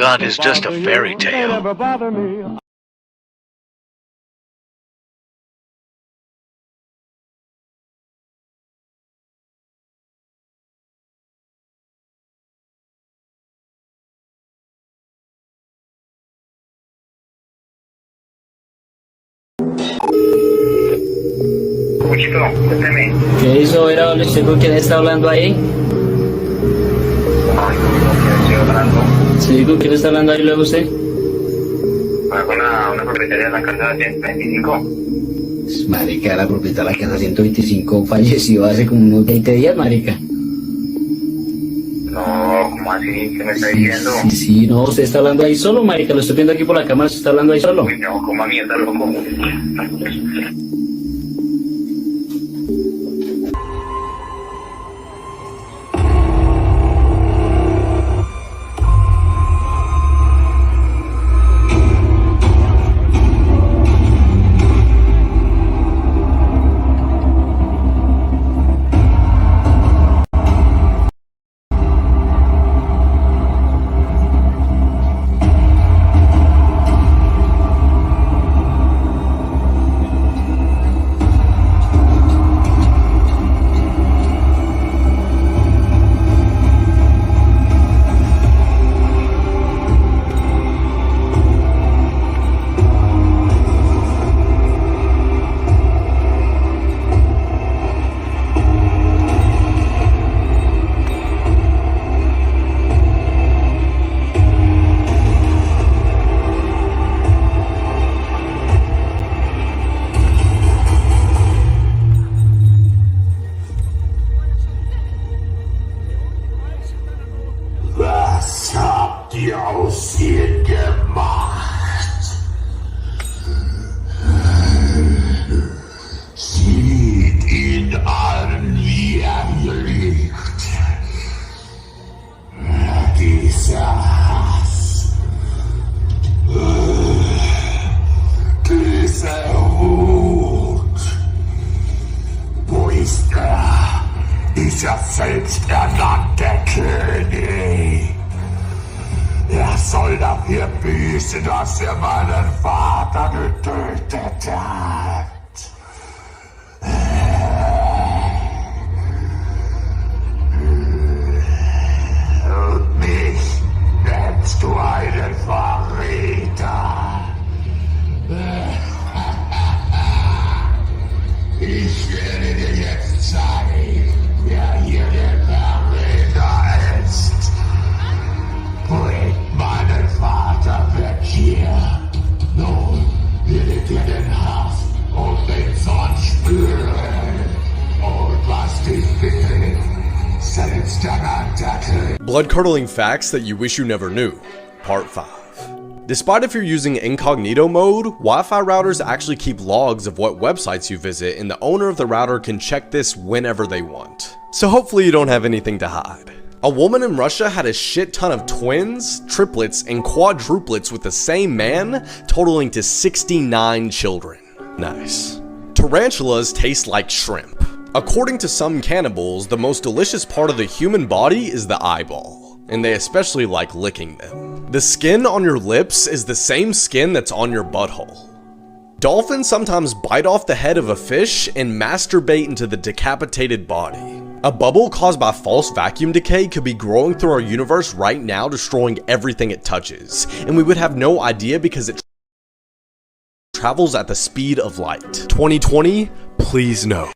God is just a fairy tale. ¿Qué hizo? ¿Era el chico que está hablando ahí? Sí, ¿con quién está hablando ahí luego usted? Una propietaria de la casa 125. Marica, la propietaria de la casa 125 falleció hace como unos 20 días, marica. No, ¿cómo así? ¿Qué me está diciendo? Sí, no, usted está hablando ahí solo, marica, lo estoy viendo aquí por la cámara, usted está hablando ahí solo. Uy, no, ¿cómo mierda, loco? Was habt ihr aus ihr gemacht? Sieht ihn an, wie er hier liegt. Dieser Hass. Diese Wut. Wo ist er? Dieser selbsternannte König. Er soll dafür büßen, dass er meinen Vater getötet hat. Und mich nennst du einen Verräter. Ich werde dir jetzt zeigen, wer hier der Verräter ist. Bringt meinen Vater weg hier. Nun werdet ihr den Hass und den Zorn spüren. Und was dich betrifft, selbsternannter König. Blood-curdling facts that you wish you never knew. Part 5. Despite if you're using incognito mode, Wi-Fi routers actually keep logs of what websites you visit, and the owner of the router can check this whenever they want. So hopefully you don't have anything to hide. A woman in Russia had a shit ton of twins, triplets, and quadruplets with the same man, totaling to 69 children. Nice. Tarantulas taste like shrimp. According to some cannibals, the most delicious part of the human body is the eyeball, and they especially like licking them. The skin on your lips is the same skin that's on your butthole. Dolphins sometimes bite off the head of a fish and masturbate into the decapitated body. A bubble caused by false vacuum decay could be growing through our universe right now, destroying everything it touches, and we would have no idea because it travels at the speed of light. 2020, please no.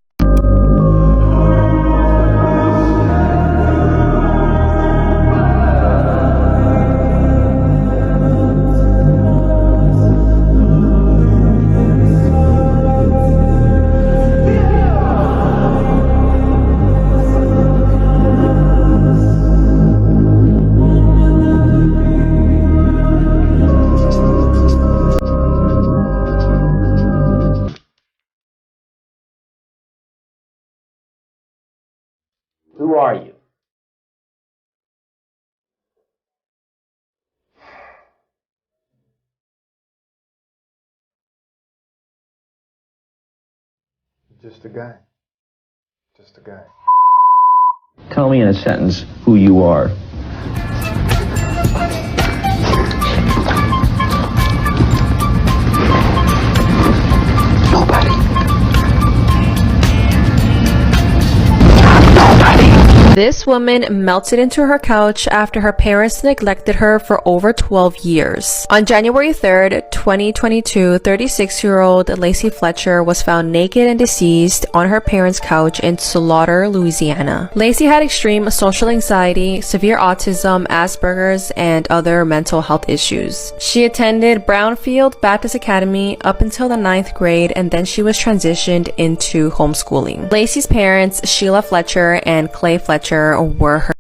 Who are you? Just a guy. Just a guy. Tell me in a sentence who you are. This woman melted into her couch after her parents neglected her for over 12 years. On January 3rd, 2022, 36-year-old Lacey Fletcher was found naked and deceased on her parents' couch in Slaughter, Louisiana. Lacey had extreme social anxiety, severe autism, Asperger's, and other mental health issues. She attended Brownfield Baptist Academy up until the 9th grade, and then she was transitioned into homeschooling. Lacey's parents, Sheila Fletcher and Clay Fletcher, were her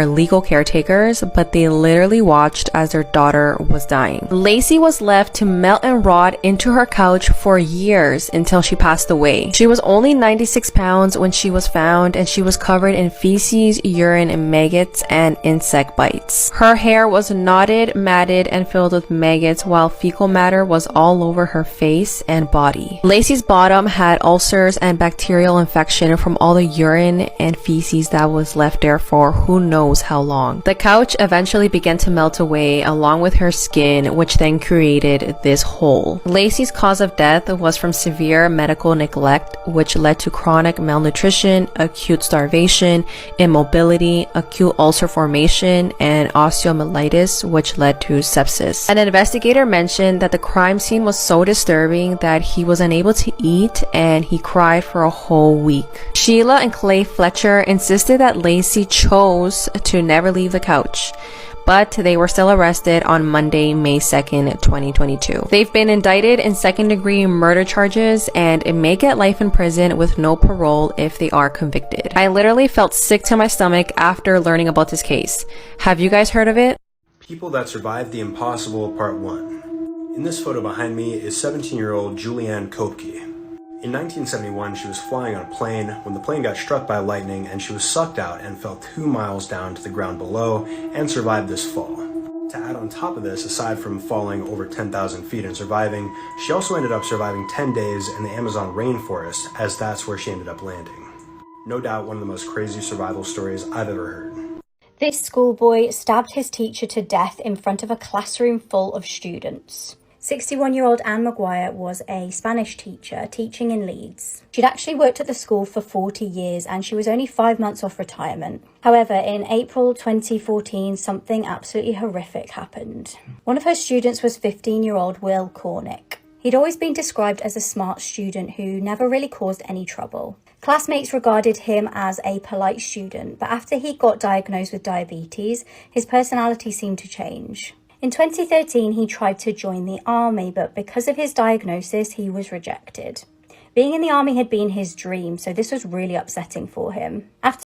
legal caretakers, but they literally watched as their daughter was dying. Lacey was left to melt and rot into her couch for years until she passed away. She was only 96 pounds when she was found, and she was covered in feces, urine, and maggots and insect bites. Her hair was knotted, matted, and filled with maggots, while fecal matter was all over her face and body. Lacey's bottom had ulcers and bacterial infection from all the urine and feces that was left there for who knows how long. The couch eventually began to melt away along with her skin, which then created this hole. Lacey's cause of death was from severe medical neglect, which led to chronic malnutrition, acute starvation, immobility, acute ulcer formation, and osteomyelitis, which led to sepsis. An investigator mentioned that the crime scene was so disturbing that he was unable to eat and he cried for a whole week. Sheila and Clay Fletcher insisted that Lacey chose to never leave the couch, but they were still arrested on Monday, May 2nd, 2022. They've been indicted in second-degree murder charges and may get life in prison with no parole if they are convicted. I literally felt sick to my stomach after learning about this case. Have you guys heard of it? People that survived the impossible, part 1. In this photo behind me is 17-year-old Julianne Kopke. In 1971, she was flying on a plane when the plane got struck by lightning, and she was sucked out and fell 2 miles down to the ground below and survived this fall. To add on top of this, aside from falling over 10,000 feet and surviving, she also ended up surviving 10 days in the Amazon rainforest, as that's where she ended up landing. No doubt one of the most crazy survival stories I've ever heard. This schoolboy stabbed his teacher to death in front of a classroom full of students. 61-year-old Anne Maguire was a Spanish teacher teaching in Leeds. She'd actually worked at the school for 40 years and she was only 5 months off retirement. However, in April 2014, something absolutely horrific happened. One of her students was 15-year-old Will Cornick. He'd always been described as a smart student who never really caused any trouble. Classmates regarded him as a polite student, but after he got diagnosed with diabetes, his personality seemed to change. In 2013, he tried to join the army, but because of his diagnosis, he was rejected. Being in the army had been his dream, so this was really upsetting for him. After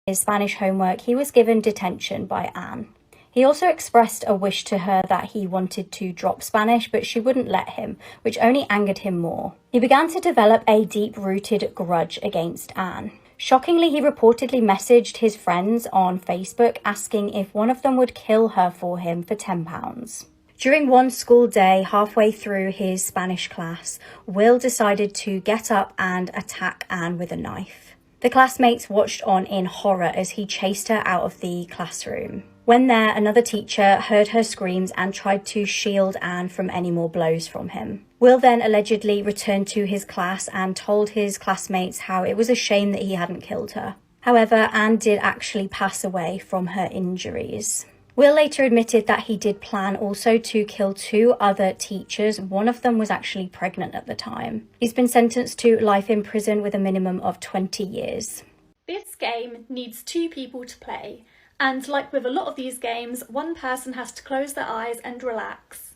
his Spanish homework, he was given detention by Anne. He also expressed a wish to her that he wanted to drop Spanish, but she wouldn't let him, which only angered him more. He began to develop a deep-rooted grudge against Anne. Shockingly, he reportedly messaged his friends on Facebook asking if one of them would kill her for him for £10. During one school day, halfway through his Spanish class, Will decided to get up and attack Anne with a knife. The classmates watched on in horror as he chased her out of the classroom. When there, another teacher heard her screams and tried to shield Anne from any more blows from him. Will then allegedly returned to his class and told his classmates how it was a shame that he hadn't killed her. However, Anne did actually pass away from her injuries. Will later admitted that he did plan also to kill 2 other teachers. One of them was actually pregnant at the time. He's been sentenced to life in prison with a minimum of 20 years. This game needs 2 people to play, and like with a lot of these games, one person has to close their eyes and relax.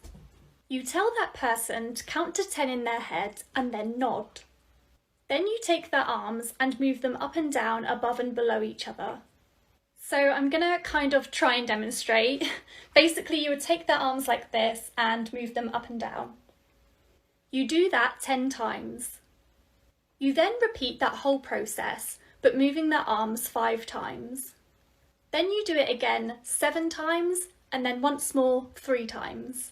You tell that person to count to 10 in their head and then nod. Then you take their arms and move them up and down above and below each other. So I'm gonna kind of try and demonstrate. Basically, you would take their arms like this and move them up and down. You do that 10 times. You then repeat that whole process, but moving their arms 5 times. Then you do it again 7 times, and then once more 3 times.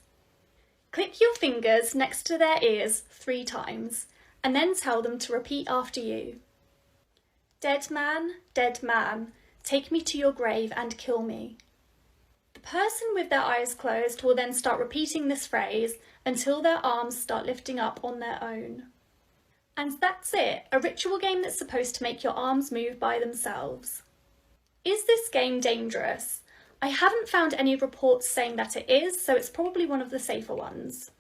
Click your fingers next to their ears 3 times, and then tell them to repeat after you. Dead man, take me to your grave and kill me. The person with their eyes closed will then start repeating this phrase until their arms start lifting up on their own. And that's it, a ritual game that's supposed to make your arms move by themselves. Is this game dangerous? I haven't found any reports saying that it is, so it's probably one of the safer ones.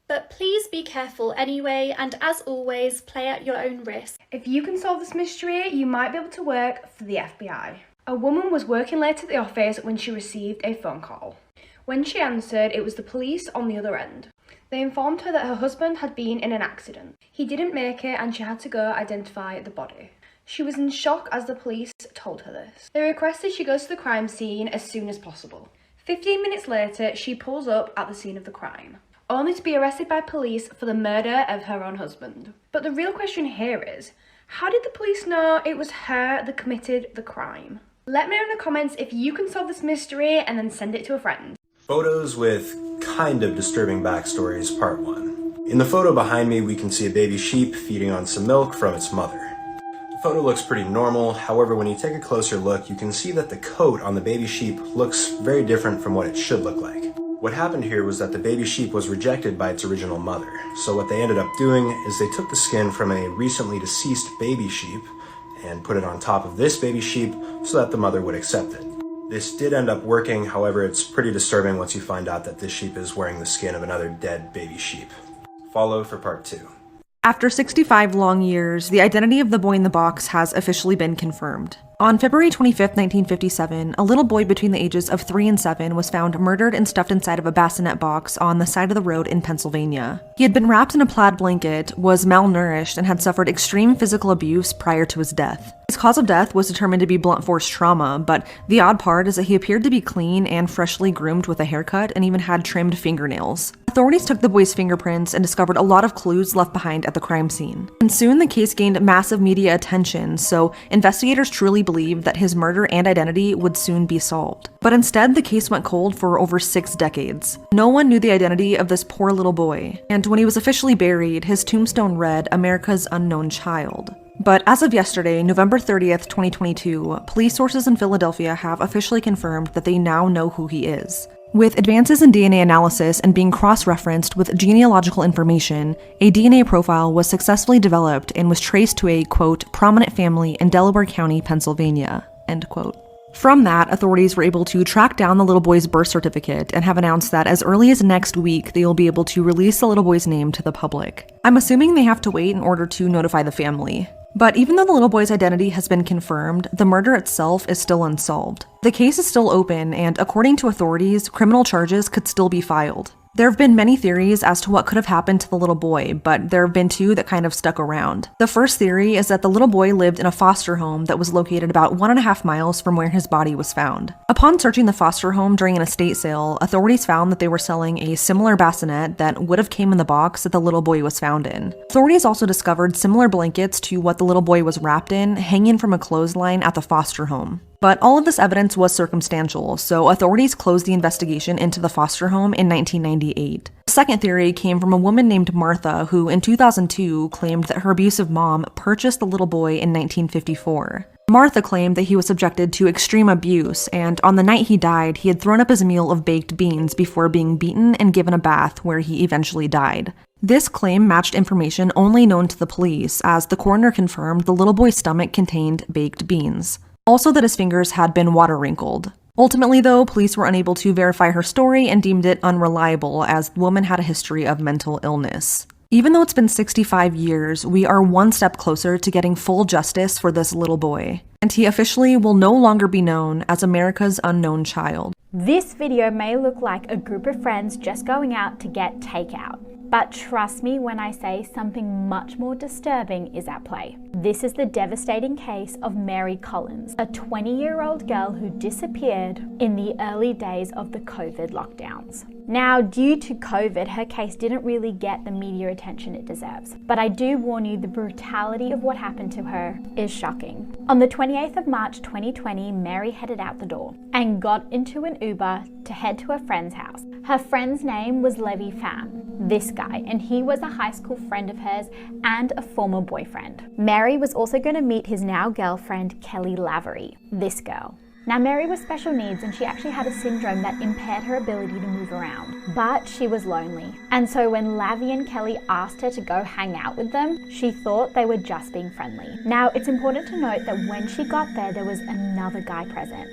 But please be careful anyway, and as always, play at your own risk. If you can solve this mystery, you might be able to work for the FBI. A woman was working late at the office when she received a phone call. When she answered, it was the police on the other end. They informed her that her husband had been in an accident. He didn't make it and she had to go identify the body. She was in shock as the police told her this. They requested she goes to the crime scene as soon as possible. 15 minutes later, she pulls up at the scene of the crime, only to be arrested by police for the murder of her own husband. But the real question here is, how did the police know it was her that committed the crime? Let me know in the comments if you can solve this mystery and then send it to a friend. Photos with kind of disturbing backstories, part 1. In the photo behind me, we can see a baby sheep feeding on some milk from its mother. The photo looks pretty normal, however, when you take a closer look, you can see that the coat on the baby sheep looks very different from what it should look like. What happened here was that the baby sheep was rejected by its original mother, so what they ended up doing is they took the skin from a recently deceased baby sheep and put it on top of this baby sheep so that the mother would accept it. This did end up working, however, it's pretty disturbing once you find out that this sheep is wearing the skin of another dead baby sheep. Follow for part 2. After 65 long years, the identity of the boy in the box has officially been confirmed. On February 25, 1957, a little boy between the ages of 3 and 7 was found murdered and stuffed inside of a bassinet box on the side of the road in Pennsylvania. He had been wrapped in a plaid blanket, was malnourished, and had suffered extreme physical abuse prior to his death. His cause of death was determined to be blunt force trauma, but the odd part is that he appeared to be clean and freshly groomed with a haircut and even had trimmed fingernails. Authorities took the boy's fingerprints and discovered a lot of clues left behind at the crime scene. And soon the case gained massive media attention, so investigators truly believed that his murder and identity would soon be solved. But instead, the case went cold for over 6 decades. No one knew the identity of this poor little boy, and when he was officially buried, his tombstone read, "America's Unknown Child." But as of yesterday, November 30th, 2022, police sources in Philadelphia have officially confirmed that they now know who he is. With advances in DNA analysis and being cross-referenced with genealogical information, a DNA profile was successfully developed and was traced to a, quote, prominent family in Delaware County, Pennsylvania, end quote. From that, authorities were able to track down the little boy's birth certificate and have announced that as early as next week, they will be able to release the little boy's name to the public. I'm assuming they have to wait in order to notify the family. But even though the little boy's identity has been confirmed, the murder itself is still unsolved. The case is still open, and according to authorities, criminal charges could still be filed. There have been many theories as to what could have happened to the little boy, but there have been 2 that kind of stuck around. The first theory is that the little boy lived in a foster home that was located about 1.5 miles from where his body was found. Upon searching the foster home during an estate sale, authorities found that they were selling a similar bassinet that would have came in the box that the little boy was found in. Authorities also discovered similar blankets to what the little boy was wrapped in, hanging from a clothesline at the foster home. But all of this evidence was circumstantial, so authorities closed the investigation into the foster home in 1998. The second theory came from a woman named Martha, who in 2002 claimed that her abusive mom purchased the little boy in 1954. Martha claimed that he was subjected to extreme abuse, and on the night he died, he had thrown up his meal of baked beans before being beaten and given a bath where he eventually died. This claim matched information only known to the police, as the coroner confirmed the little boy's stomach contained baked beans. Also that his fingers had been water wrinkled. Ultimately, though, police were unable to verify her story and deemed it unreliable, as the woman had a history of mental illness. Even though it's been 65 years, we are one step closer to getting full justice for this little boy, and he officially will no longer be known as America's Unknown Child. This video may look like a group of friends just going out to get takeout. But trust me when I say something much more disturbing is at play. This is the devastating case of Mary Collins, a 20-year-old girl who disappeared in the early days of the COVID lockdowns. Now, due to COVID, her case didn't really get the media attention it deserves. But I do warn you, the brutality of what happened to her is shocking. On the 28th of March 2020, Mary headed out the door and got into an Uber to head to a friend's house. Her friend's name was Levi Pham, this guy, and he was a high school friend of hers and a former boyfriend. Mary was also going to meet his now girlfriend, Kelly Lavery, this girl. Now, Mary was special needs and she actually had a syndrome that impaired her ability to move around, but she was lonely. And so when Lavi and Kelly asked her to go hang out with them, she thought they were just being friendly. Now, it's important to note that when she got there was another guy present.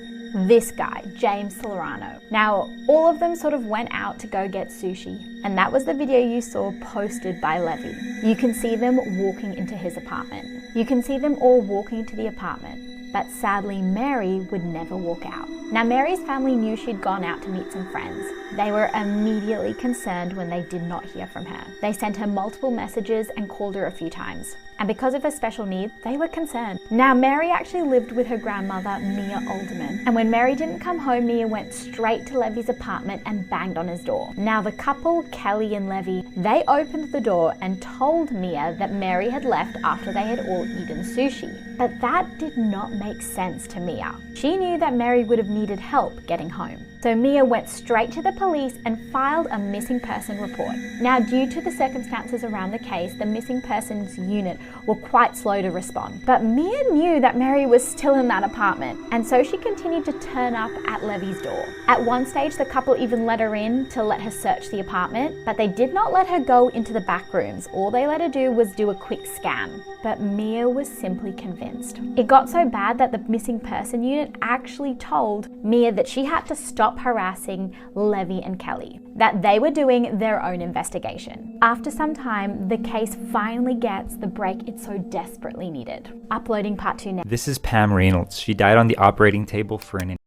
This guy, James Solano. Now, all of them sort of went out to go get sushi, and that was the video you saw posted by Levi. You can see them walking into his apartment. You can see them all walking into the apartment. But sadly, Mary would never walk out. Now, Mary's family knew she'd gone out to meet some friends. They were immediately concerned when they did not hear from her. They sent her multiple messages and called her a few times. And because of her special needs, they were concerned. Now, Mary actually lived with her grandmother, Mia Alderman. And when Mary didn't come home, Mia went straight to Levi's apartment and banged on his door. Now, the couple, Kelly and Levi, they opened the door and told Mia that Mary had left after they had all eaten sushi. But that did not make sense to Mia. She knew that Mary would have needed help getting home. So Mia went straight to the police and filed a missing person report. Now, due to the circumstances around the case, the missing persons unit were quite slow to respond. But Mia knew that Mary was still in that apartment, and so she continued to turn up at Levi's door. At one stage, the couple even let her in to let her search the apartment, but they did not let her go into the back rooms. All they let her do was do a quick scan. But Mia was simply convinced. It got so bad that the missing person unit actually told Mia that she had to stop harassing Levi and Kelly, that they were doing their own investigation. After some time, the case finally gets the break it so desperately needed. Uploading part 2 now. This is Pam Reynolds. She died on the operating table for an